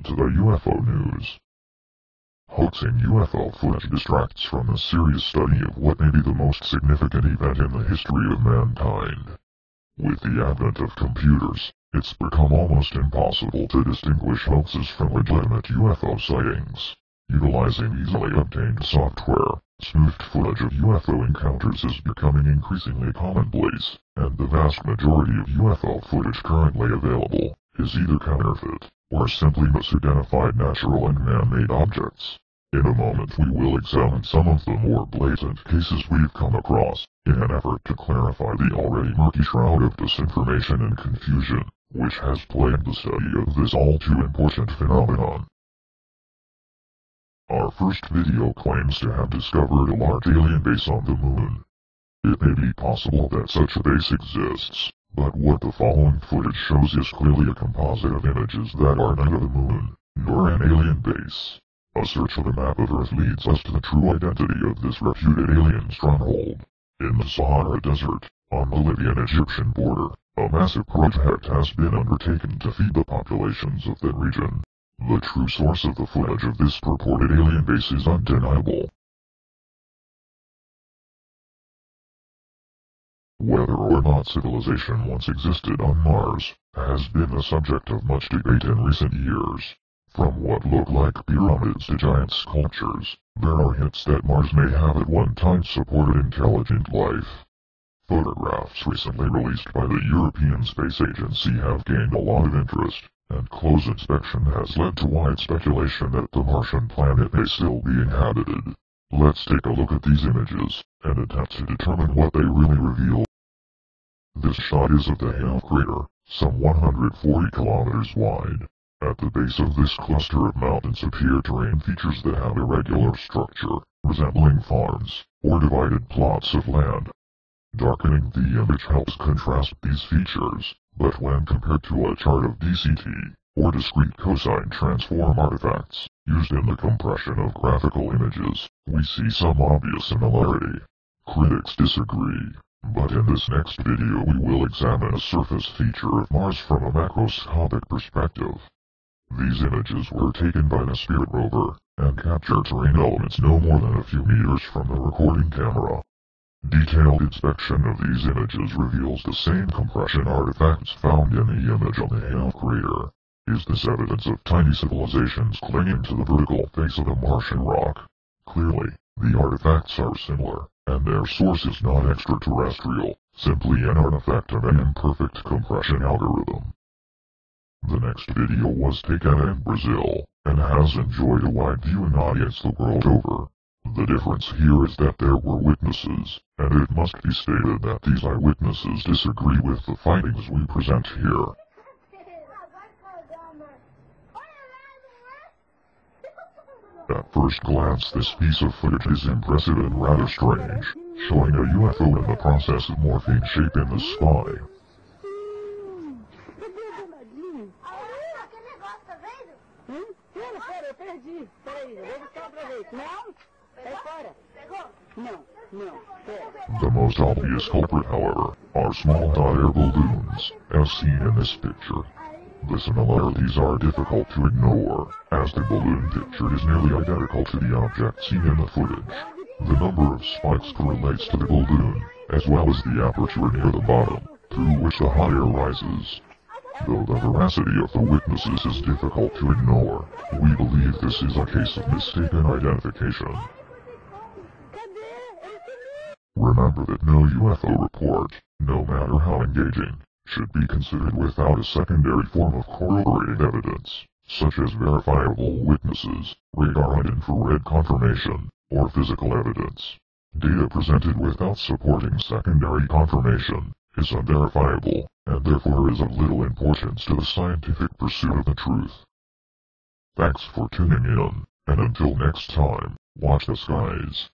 to the UFO news. Hoaxing UFO footage distracts from the serious study of what may be the most significant event in the history of mankind. With the advent of computers, it's become almost impossible to distinguish hoaxes from legitimate UFO sightings. Utilizing easily obtained software, smoothed footage of UFO encounters is becoming increasingly commonplace, and the vast majority of UFO footage currently available is either counterfeit, or simply misidentified natural and man-made objects. In a moment we will examine some of the more blatant cases we've come across, in an effort to clarify the already murky shroud of disinformation and confusion, which has plagued the study of this all-too-important phenomenon. Our first video claims to have discovered a large alien base on the moon. It may be possible that such a base exists, but what the following footage shows is clearly a composite of images that are neither the moon, nor an alien base. A search of a map of Earth leads us to the true identity of this reputed alien stronghold. In the Sahara Desert, on the Libyan-Egyptian border, a massive project has been undertaken to feed the populations of that region. The true source of the footage of this purported alien base is undeniable. Whether or not civilization once existed on Mars has been the subject of much debate in recent years. From what look like pyramids to giant sculptures, there are hints that Mars may have at one time supported intelligent life. Photographs recently released by the European Space Agency have gained a lot of interest, and close inspection has led to wide speculation that the Martian planet may still be inhabited. Let's take a look at these images, and attempt to determine what they really reveal. This shot is of the Hale crater, some 140 kilometers wide. At the base of this cluster of mountains appear terrain features that have irregular structure, resembling farms, or divided plots of land. Darkening the image helps contrast these features, but when compared to a chart of DCT, or discrete cosine transform artifacts, used in the compression of graphical images, we see some obvious similarity. Critics disagree, but in this next video we will examine a surface feature of Mars from a macroscopic perspective. These images were taken by the Spirit rover, and capture terrain elements no more than a few meters from the recording camera. Detailed inspection of these images reveals the same compression artifacts found in the image on the Hale crater. Is this evidence of tiny civilizations clinging to the vertical face of a Martian rock? Clearly, the artifacts are similar, and their source is not extraterrestrial, simply an artifact of an imperfect compression algorithm. The next video was taken in Brazil, and has enjoyed a wide viewing audience the world over. The difference here is that there were witnesses, and it must be stated that these eyewitnesses disagree with the findings we present here. At first glance this piece of footage is impressive and rather strange, showing a UFO in the process of morphing shape in the sky. The most obvious culprit, however, are small hot air balloons, as seen in this picture. The similarities are difficult to ignore, as the balloon pictured is nearly identical to the object seen in the footage. The number of spikes correlates to the balloon, as well as the aperture near the bottom, through which the hot air rises. Though the veracity of the witnesses is difficult to ignore, we believe this is a case of mistaken identification. Remember that no UFO report, no matter how engaging, should be considered without a secondary form of corroborating evidence, such as verifiable witnesses, radar and infrared confirmation, or physical evidence. Data presented without supporting secondary confirmation is unverifiable, and therefore is of little importance to the scientific pursuit of the truth. Thanks for tuning in, and until next time, watch the skies.